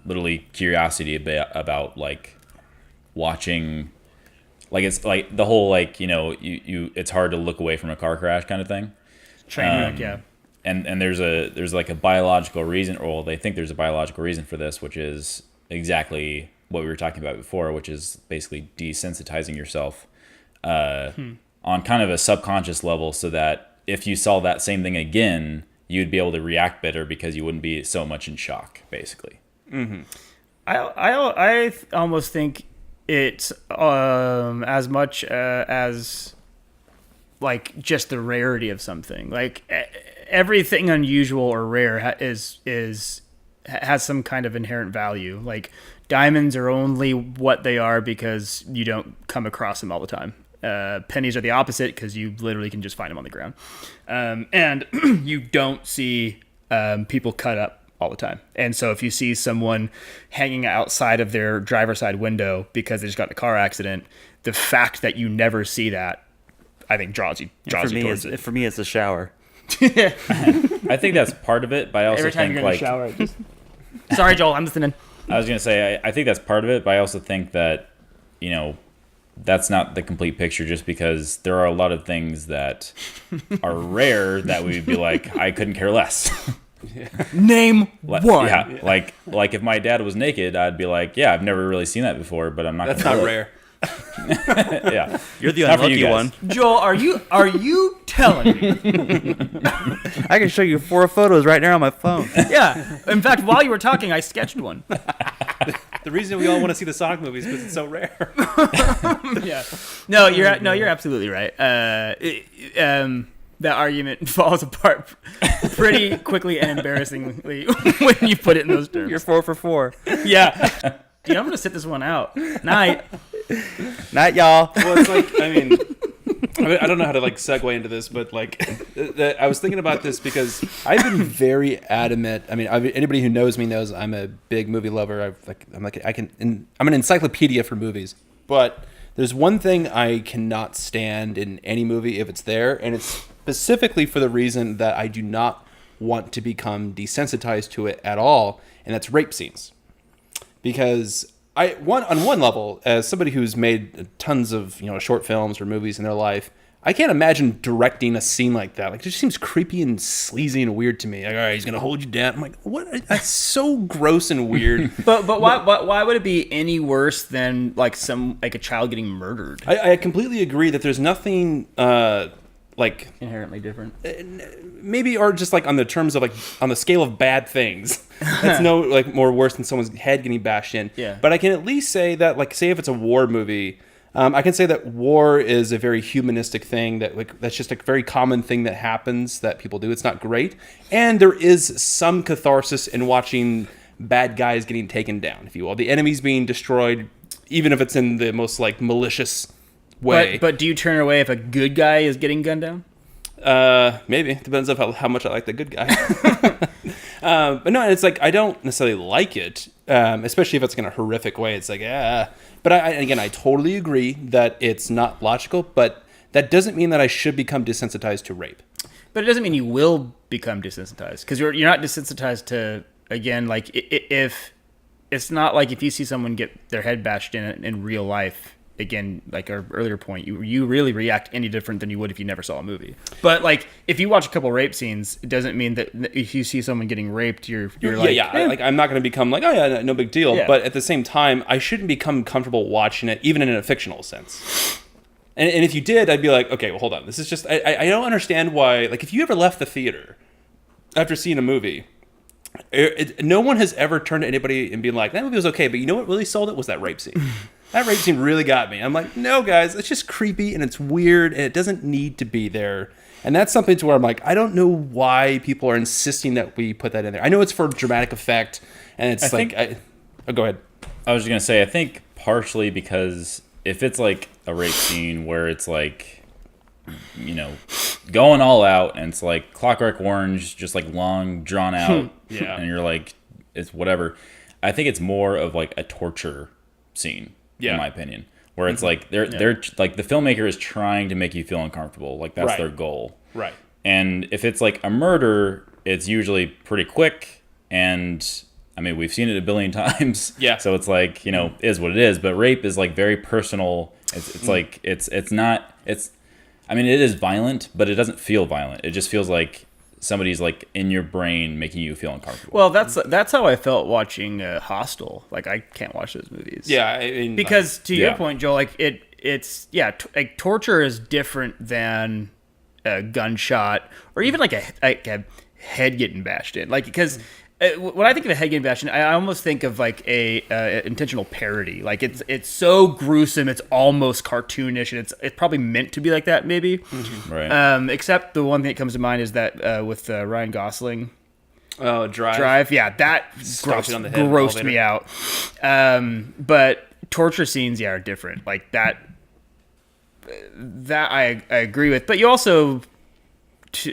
Speaker 4: literally curiosity about like watching. Like it's like the whole like you it's hard to look away from a car crash kind of thing.
Speaker 2: Train wreck, yeah.
Speaker 4: And there's like a biological reason, or they think there's a biological reason for this, which is exactly what we were talking about before, which is basically desensitizing yourself on kind of a subconscious level, so that if you saw that same thing again, you'd be able to react better because you wouldn't be so much in shock, basically.
Speaker 1: Mm-hmm.
Speaker 2: I almost think it's as much as like just the rarity of something. Like everything unusual or rare has some kind of inherent value. Like diamonds are only what they are because you don't come across them all the time. Pennies are the opposite because you literally can just find them on the ground. And you don't see people cut up all the time. And so if you see someone hanging outside of their driver's side window because they just got in a car accident, the fact that you never see that, I think draws you towards it.
Speaker 3: For me, it's the shower.
Speaker 4: I think that's part of it, but I also
Speaker 2: Every time
Speaker 4: think
Speaker 2: you're in the shower. Sorry, Joel, I'm listening.
Speaker 4: I was gonna say I think that's part of it, but I also think that that's not the complete picture, just because there are a lot of things that are rare that we would be like, I couldn't care less.
Speaker 2: Name one.
Speaker 4: Yeah, like if my dad was naked, I'd be like, yeah, I've never really seen that before, but I'm not.
Speaker 1: That's
Speaker 4: gonna
Speaker 1: not
Speaker 4: do
Speaker 1: rare.
Speaker 4: Yeah,
Speaker 3: You're the
Speaker 4: Not for you
Speaker 3: unlucky
Speaker 4: guys.
Speaker 3: one.
Speaker 2: Joel, are you telling me?
Speaker 3: I can show you 4 photos right now on my phone.
Speaker 2: Yeah. In fact, while you were talking, I sketched one.
Speaker 1: The reason we all want to see the Sonic movies is because it's so rare.
Speaker 2: Yeah. No, you're absolutely right. That argument falls apart pretty quickly and embarrassingly when you put it in those terms.
Speaker 3: You're 4 for 4.
Speaker 2: Yeah. Dude, I'm gonna sit this one out. Night.
Speaker 3: Not y'all.
Speaker 1: Well, it's like, I mean, I don't know how to like segue into this, but like, I was thinking about this because I've been very adamant. I mean, anybody who knows me knows I'm a big movie lover. I'm an encyclopedia for movies. But there's one thing I cannot stand in any movie if it's there, and it's specifically for the reason that I do not want to become desensitized to it at all, and that's rape scenes. Because on one level, as somebody who's made tons of short films or movies in their life, I can't imagine directing a scene like that. Like, it just seems creepy and sleazy and weird to me. Like, all right, he's gonna hold you down. I'm like, what? That's so gross and weird.
Speaker 2: But why would it be any worse than like a child getting murdered?
Speaker 1: I completely agree that there's nothing like
Speaker 2: Inherently different.
Speaker 1: maybe, or just like on the terms of like on the scale of bad things, that's no like more worse than someone's head getting bashed in.
Speaker 2: Yeah.
Speaker 1: But I can at least say that, like, say if it's a war movie, I can say that war is a very humanistic thing, that like that's just a very common thing that happens that people do. It's not great, and there is some catharsis in watching bad guys getting taken down, if you will, the enemies being destroyed, even if it's in the most like malicious way.
Speaker 2: But do you turn away if a good guy is getting gunned down?
Speaker 1: Maybe. Depends on how much I like the good guy. But no, it's like I don't necessarily like it, especially if it's in a horrific way. It's like, But I totally agree that it's not logical, but that doesn't mean that I should become desensitized to rape.
Speaker 2: But it doesn't mean you will become desensitized, because you're not desensitized to, again, like if it's not like if you see someone get their head bashed in real life, again, like our earlier point, you really react any different than you would if you never saw a movie. But like, if you watch a couple rape scenes, it doesn't mean that if you see someone getting raped, you're like,
Speaker 1: like I'm not going to become like, oh yeah, no big deal.
Speaker 2: Yeah.
Speaker 1: But at the same time, I shouldn't become comfortable watching it, even in a fictional sense. And if you did, I'd be like, okay, well, hold on. This is just, I don't understand why, like, if you ever left the theater after seeing a movie, no one has ever turned to anybody and been like, that movie was okay, but you know what really sold it was that rape scene. That rape scene really got me. I'm like, no, guys, it's just creepy and it's weird and it doesn't need to be there. And that's something to where I'm like, I don't know why people are insisting that we put that in there. I know it's for dramatic effect, and it's go ahead.
Speaker 4: I was just going to say, I think partially because if it's like a rape scene where it's like, you know, going all out and it's like Clockwork Orange, just like long, drawn out,
Speaker 1: Yeah.
Speaker 4: and you're like, it's whatever. I think it's more of like a torture scene, in my opinion, where it's like they're like the filmmaker is trying to make you feel uncomfortable, like that's their goal,
Speaker 1: Right.
Speaker 4: And if it's like a murder, it's usually pretty quick, and I mean we've seen it a billion times, so it's like, you know, is what it is. But rape is like very personal. It's like it's not. I mean, it is violent, but it doesn't feel violent. It just feels like somebody's like in your brain making you feel uncomfortable.
Speaker 2: Well, that's how I felt watching Hostel. Like, I can't watch those movies.
Speaker 1: Yeah, I mean,
Speaker 2: because to your point, Joel, like it's like torture is different than a gunshot or even like a head getting bashed in. Like, because when I think of a head getting bashed in, I almost think of like a intentional parody. Like, it's so gruesome, it's almost cartoonish, and it's probably meant to be like that, maybe.
Speaker 4: Mm-hmm. Right.
Speaker 2: Except the one thing that comes to mind is that with Ryan Gosling.
Speaker 1: Oh, Drive.
Speaker 2: Drive, yeah, that grossed me out. But torture scenes, are different. Like that I agree with. But you also,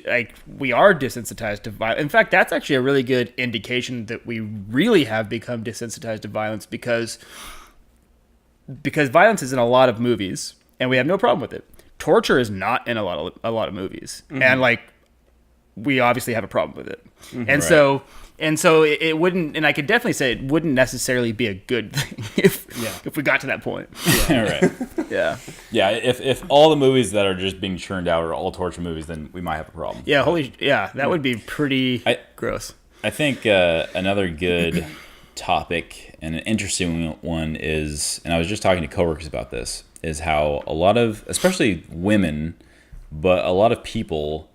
Speaker 2: like, we are desensitized to violence. In fact, that's actually a really good indication that we really have become desensitized to violence because violence is in a lot of movies, and we have no problem with it. Torture is not in a lot of movies, and like, we obviously have a problem with it. And so it wouldn't, and I could definitely say it wouldn't necessarily be a good thing if we got to that point.
Speaker 4: Right.
Speaker 2: Yeah.
Speaker 4: If all the movies that are just being churned out are all torture movies, then we might have a problem.
Speaker 2: Yeah, that would be pretty gross.
Speaker 4: I think another good topic and an interesting one is, and I was just talking to coworkers about this, is how a lot of, especially women, but a lot of people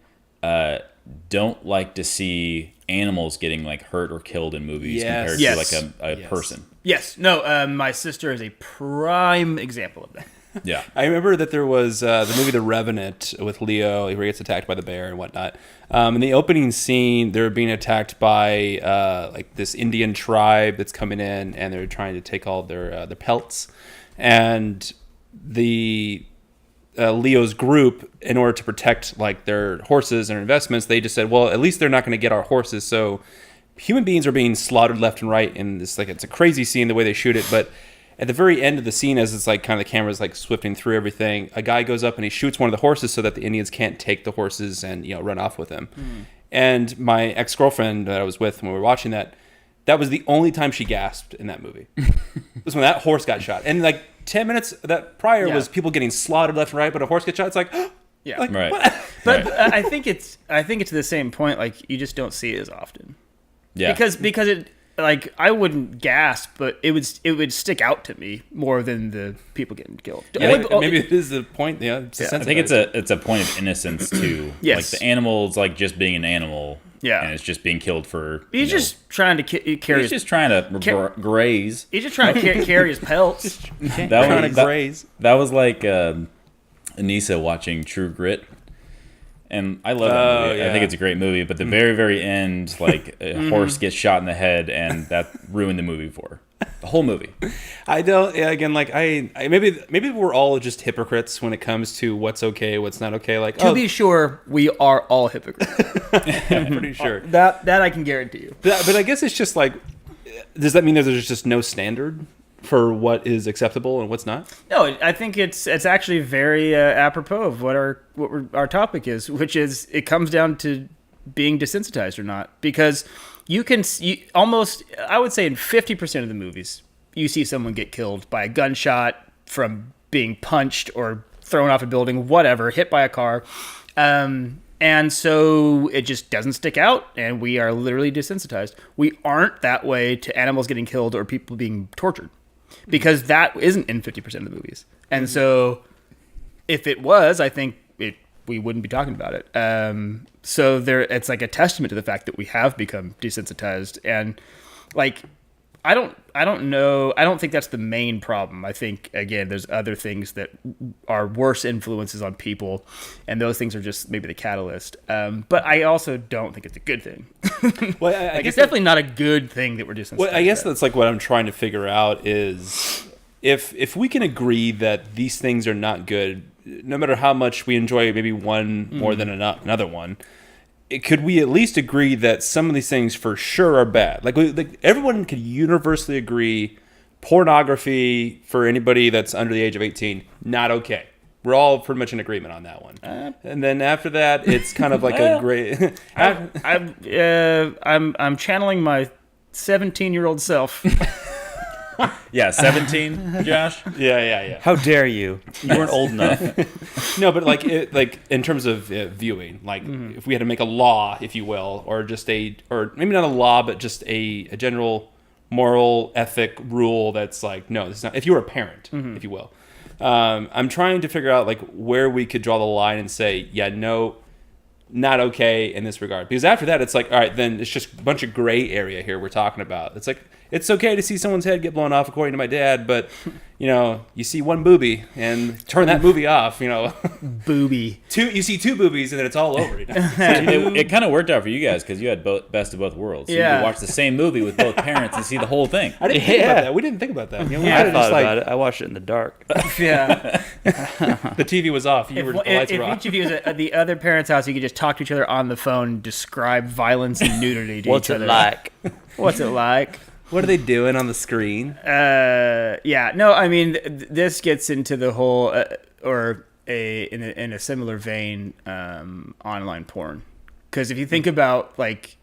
Speaker 4: don't like to see animals getting like hurt or killed in movies compared to like a person.
Speaker 2: Yes. No, my sister is a prime example of that.
Speaker 4: Yeah.
Speaker 1: I remember that there was the movie The Revenant with Leo, where he gets attacked by the bear and whatnot. In the opening scene, they're being attacked by like this Indian tribe that's coming in, and they're trying to take all their pelts. And the Leo's group, in order to protect like their horses and their investments, they just said, well, at least they're not going to get our horses. So human beings are being slaughtered left and right in this, like, it's a crazy scene the way they shoot it. But at the very end of the scene, as it's like kind of the camera's like swifting through everything, a guy goes up and he shoots one of the horses so that the Indians can't take the horses and, you know, run off with them. And my ex-girlfriend that I was with when we were watching that was the only time she gasped in that movie. It was when that horse got shot. And like 10 minutes that prior was people getting slaughtered left and right, but a horse gets shot. It's like, like,
Speaker 4: Right.
Speaker 1: what?
Speaker 2: But I think it's the same point. Like, you just don't see it as often.
Speaker 4: Yeah.
Speaker 2: Because it, like, I wouldn't gasp, but it would stick out to me more than the people getting killed.
Speaker 1: Yeah, maybe it is the point. Yeah,
Speaker 4: I think it's a point of innocence too.
Speaker 2: Yes.
Speaker 4: Like, the animal's like just being an animal.
Speaker 2: Yeah.
Speaker 4: And it's just being killed for.
Speaker 2: He's just trying to carry.
Speaker 4: He's just trying to graze.
Speaker 2: He's just trying to carry his pelts.
Speaker 1: trying to graze.
Speaker 4: That was like Anissa watching True Grit. And I love that movie.
Speaker 1: Yeah.
Speaker 4: I think it's a great movie. But the very, very end, like, a horse gets shot in the head, and that ruined the movie for her. The whole movie.
Speaker 1: I don't. Yeah, again, like I maybe we're all just hypocrites when it comes to what's okay, what's not okay. Like,
Speaker 2: To be sure, we are all hypocrites.
Speaker 1: I'm pretty sure.
Speaker 2: That I can guarantee you.
Speaker 1: But I guess it's just like, does that mean that there's just no standard for what is acceptable and what's not?
Speaker 2: No, I think it's actually very apropos of what our topic is, which is it comes down to being desensitized or not. Because you almost, I would say in 50% of the movies, you see someone get killed by a gunshot from being punched or thrown off a building, whatever, hit by a car. And so it just doesn't stick out, and we are literally desensitized. We aren't that way to animals getting killed or people being tortured, because that isn't in 50% of the movies. And so if it was, I think we wouldn't be talking about it. So it's like a testament to the fact that we have become desensitized. And like, I don't know. I don't think that's the main problem. I think, again, there's other things that are worse influences on people, and those things are just maybe the catalyst. But I also don't think it's a good thing.
Speaker 1: Well, I guess
Speaker 2: it's definitely not a good thing that we're desensitized.
Speaker 1: Well, I guess that's like what I'm trying to figure out is if we can agree that these things are not good, no matter how much we enjoy maybe one more than another one. Could we at least agree that some of these things for sure are bad? Like everyone could universally agree, pornography for anybody that's under the age of 18, not okay. We're all pretty much in agreement on that one. And then after that, it's kind of like a great.
Speaker 2: I'm channeling my 17-year-old self.
Speaker 4: Yeah, 17, Josh.
Speaker 1: Yeah.
Speaker 3: How dare you?
Speaker 4: You weren't old enough.
Speaker 1: No, but like in terms of viewing, like if we had to make a law, if you will, or maybe not a law, but just a general moral ethic rule that's like, no, this is not. If you were a parent, if you will, I'm trying to figure out like where we could draw the line and say, yeah, no, not okay in this regard. Because after that, it's like, all right, then it's just a bunch of gray area here we're talking about. It's like, it's okay to see someone's head get blown off, according to my dad, but, you see one boobie and turn that movie off,
Speaker 2: Booby.
Speaker 1: You see two boobies and then it's all over.
Speaker 4: It kind of worked out for you guys because you had best of both worlds. So you could watch the same movie with both parents and see the whole thing.
Speaker 1: I didn't think about that. We didn't think about that.
Speaker 3: I thought about it. I watched it in the dark.
Speaker 2: Yeah.
Speaker 1: The TV was off. The lights were off.
Speaker 2: If each of you was at the other parent's house, you could just talk to each other on the phone and describe violence and nudity to each other. What's it like?
Speaker 1: What are they doing on the screen?
Speaker 2: Yeah. No, I mean, this gets into the whole, in a similar vein, online porn. Because if you think about like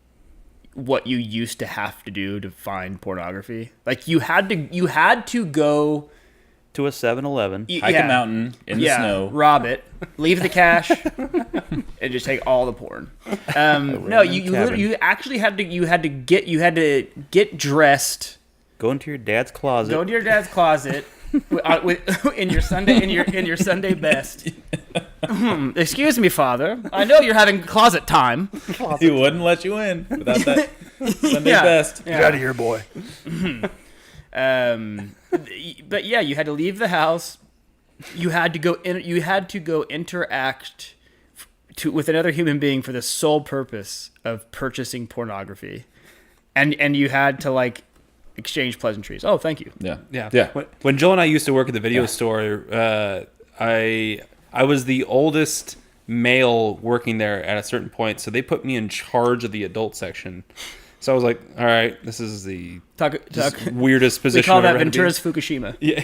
Speaker 2: what you used to have to do to find pornography, like you had to go
Speaker 3: To a 7-Eleven.
Speaker 4: Hike a mountain in the snow.
Speaker 2: Rob it, leave the cash, and just take all the porn. No, you actually had to get dressed.
Speaker 3: Go into your dad's closet.
Speaker 2: Go to your dad's closet in your Sunday best. Excuse me, Father. I know you're having closet time.
Speaker 4: He wouldn't let you in without that Sunday best.
Speaker 2: Yeah.
Speaker 3: Get out of here, boy.
Speaker 2: But yeah, you had to leave the house. You had to go interact with another human being for the sole purpose of purchasing pornography, and you had to like exchange pleasantries. Oh, thank you.
Speaker 1: Yeah. When Joel and I used to work at the video store, I was the oldest male working there at a certain point, so they put me in charge of the adult section. So I was like, all right, this is the weirdest position.
Speaker 2: We call
Speaker 1: I've
Speaker 2: that
Speaker 1: ever had to be in.
Speaker 2: Ventura's Fukushima.
Speaker 1: Yeah.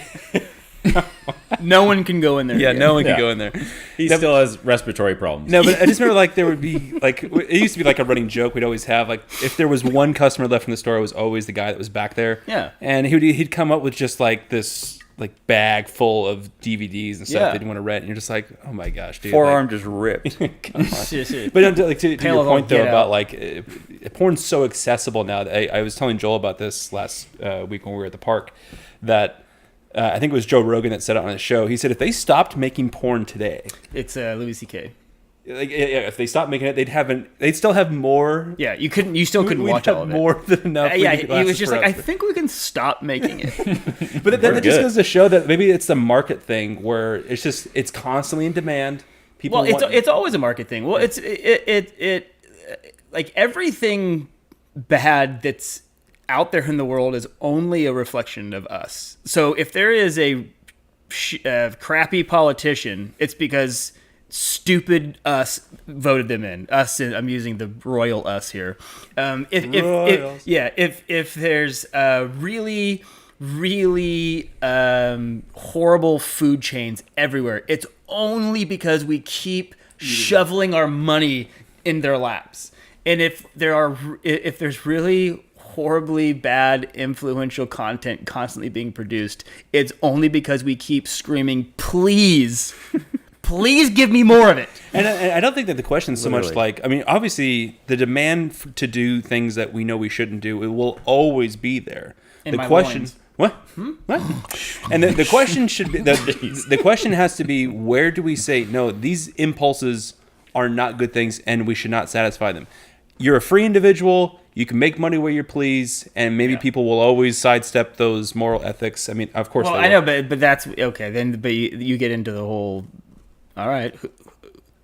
Speaker 2: No one can go in there.
Speaker 1: Yeah, no one can go in there.
Speaker 4: He still has respiratory problems.
Speaker 1: No, but I just remember like there would be like it used to be like a running joke we'd always have, like if there was one customer left in the store, it was always the guy that was back there.
Speaker 2: Yeah.
Speaker 1: And he'd come up with just like this like bag full of DVDs and stuff they didn't want to rent, and you're just like, oh my gosh, dude,
Speaker 3: Forearm just ripped.
Speaker 1: But to your point though about like porn's so accessible now. That I was telling Joel about this last week when we were at the park that I think it was Joe Rogan that said it on his show. He said if they stopped making porn today,
Speaker 2: It's Louis C.K.
Speaker 1: Like, if they stopped making it, they'd still have more.
Speaker 2: Yeah, you still couldn't watch all of it.
Speaker 1: More than enough.
Speaker 2: Yeah, he was just like, I think we can stop making it.
Speaker 1: But that just goes to show that maybe it's the market thing where it's constantly in demand. People
Speaker 2: it's always a market thing. Well, it's like everything bad that's out there in the world is only a reflection of us. So if there is a crappy politician, it's because stupid us voted them in. Us, I'm using the royal us here. If there's really horrible food chains everywhere, it's only because we keep shoveling our money in their laps. And if there's really horribly bad, influential content constantly being produced, it's only because we keep screaming, please, please give me more of it.
Speaker 1: And I don't think that the question is so much
Speaker 3: Literally.
Speaker 1: like, I mean, obviously the demand to do things that we know we shouldn't do, it will always be there.
Speaker 2: In
Speaker 1: The
Speaker 2: my
Speaker 1: question,
Speaker 2: loins.
Speaker 1: what? What? And the question should be, the question has to be, where do we say, no, these impulses are not good things and we should not satisfy them. You're a free individual. You can make money where you please, and maybe people will always sidestep those moral ethics. I mean, of course.
Speaker 2: Well,
Speaker 1: they
Speaker 2: I
Speaker 1: will.
Speaker 2: know, but that's okay. Then, but you get into the whole. All right,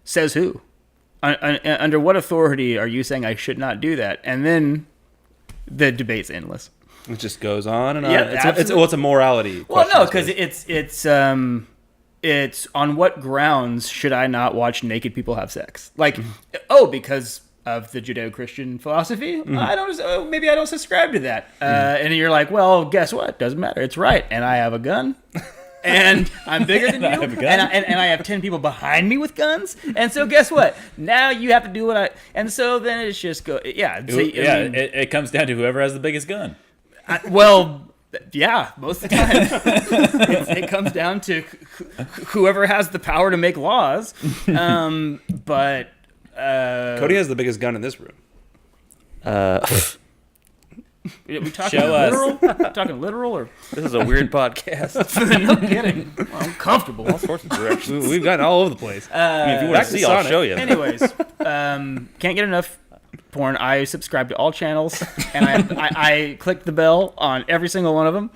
Speaker 2: says who? Under what authority are you saying I should not do that? And then the debate's endless.
Speaker 1: It just goes on and on.
Speaker 2: Yeah,
Speaker 1: It's a morality.
Speaker 2: Well,
Speaker 1: question,
Speaker 2: no,
Speaker 1: I suppose.
Speaker 2: because it's on what grounds should I not watch naked people have sex? Like, because of the Judeo-Christian philosophy, maybe I don't subscribe to that. And you're like, well, guess what? Doesn't matter. It's right. And I have a gun. And I'm bigger than you. And I have 10 people behind me with guns. And so guess what? Now you have to do what I... And so then it's just go... Yeah. So,
Speaker 4: It comes down to whoever has the biggest gun.
Speaker 2: Yeah, most of the time. It comes down to whoever has the power to make laws. But...
Speaker 1: Cody has the biggest gun in this room.
Speaker 2: Are we talking
Speaker 4: Show us.
Speaker 2: literal? Talking literal or
Speaker 3: This is a weird podcast.
Speaker 2: no kidding? Well, I'm comfortable.
Speaker 3: All sorts of directions.
Speaker 1: We've gotten all over the place.
Speaker 3: I mean, if you want
Speaker 1: back
Speaker 3: to
Speaker 1: to
Speaker 3: see, I'll
Speaker 1: Sonic.
Speaker 3: show you.
Speaker 2: Anyways, can't get enough porn. I subscribe to all channels, and I click the bell on every single one of them.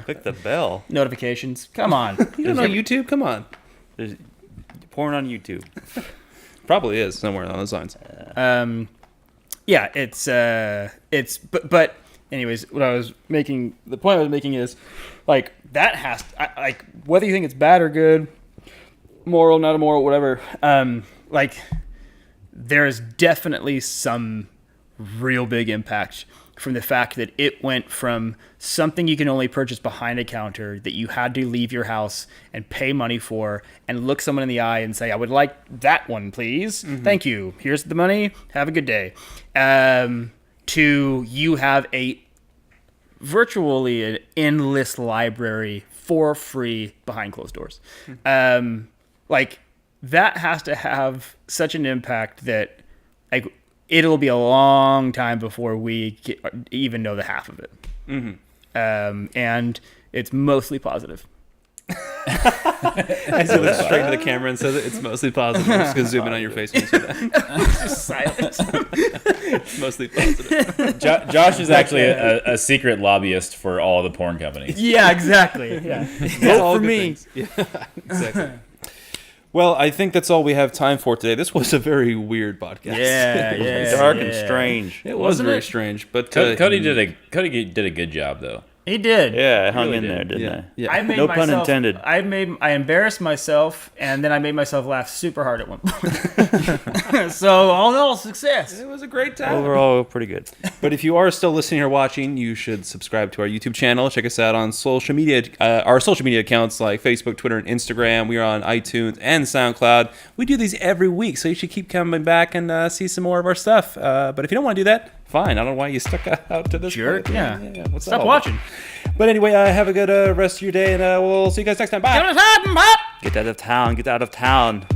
Speaker 3: Click the bell.
Speaker 2: Notifications. Come on.
Speaker 1: You don't know YouTube? Come on.
Speaker 3: There's porn on YouTube.
Speaker 1: Probably is somewhere along those lines.
Speaker 2: Yeah, it's but anyways, the point I was making is like that has like whether you think it's bad or good, moral, not immoral, whatever. Like there is definitely some real big impact from the fact that it went from something you can only purchase behind a counter that you had to leave your house and pay money for and look someone in the eye and say, I would like that one, please. Thank you. Here's the money. Have a good day. To you have virtually an endless library for free behind closed doors. Like that has to have such an impact that like it'll be a long time before we even know the half of it. And it's mostly positive.
Speaker 1: As he looks straight to the camera and says it's mostly positive. I'm just going to zoom in on your face when you say that.
Speaker 2: Just silence.
Speaker 1: It's mostly positive.
Speaker 4: Josh is actually a secret lobbyist for all the porn companies.
Speaker 2: Yeah, exactly. Yeah.
Speaker 3: Vote for me.
Speaker 1: Yeah, exactly. Well, I think that's all we have time for today. This was a very weird podcast.
Speaker 2: Yeah.
Speaker 3: Dark and strange.
Speaker 1: It was
Speaker 2: Wasn't
Speaker 1: very
Speaker 2: it?
Speaker 1: strange, but
Speaker 4: Cody did a good job though.
Speaker 2: He did.
Speaker 3: Yeah, I hung
Speaker 4: Really
Speaker 3: in
Speaker 4: did.
Speaker 3: there, didn't I?
Speaker 1: Yeah.
Speaker 2: I made
Speaker 3: No pun
Speaker 2: myself,
Speaker 3: intended.
Speaker 2: I embarrassed myself, and then I made myself laugh super hard at one point. So all in all, success.
Speaker 1: It was a great time.
Speaker 3: Overall, pretty good.
Speaker 1: But if you are still listening or watching, you should subscribe to our YouTube channel. Check us out on social media, our social media accounts like Facebook, Twitter, and Instagram. We are on iTunes and SoundCloud. We do these every week, so you should keep coming back and see some more of our stuff. But if you don't want to do that, fine. I don't know why you stuck out to this
Speaker 2: Jerk.
Speaker 1: point.
Speaker 2: Yeah.
Speaker 1: What's
Speaker 2: Stop
Speaker 1: up?
Speaker 2: watching.
Speaker 1: But anyway, have a good rest of your day, and we'll see you guys next time. Bye.
Speaker 3: Get out of town. Get out of town.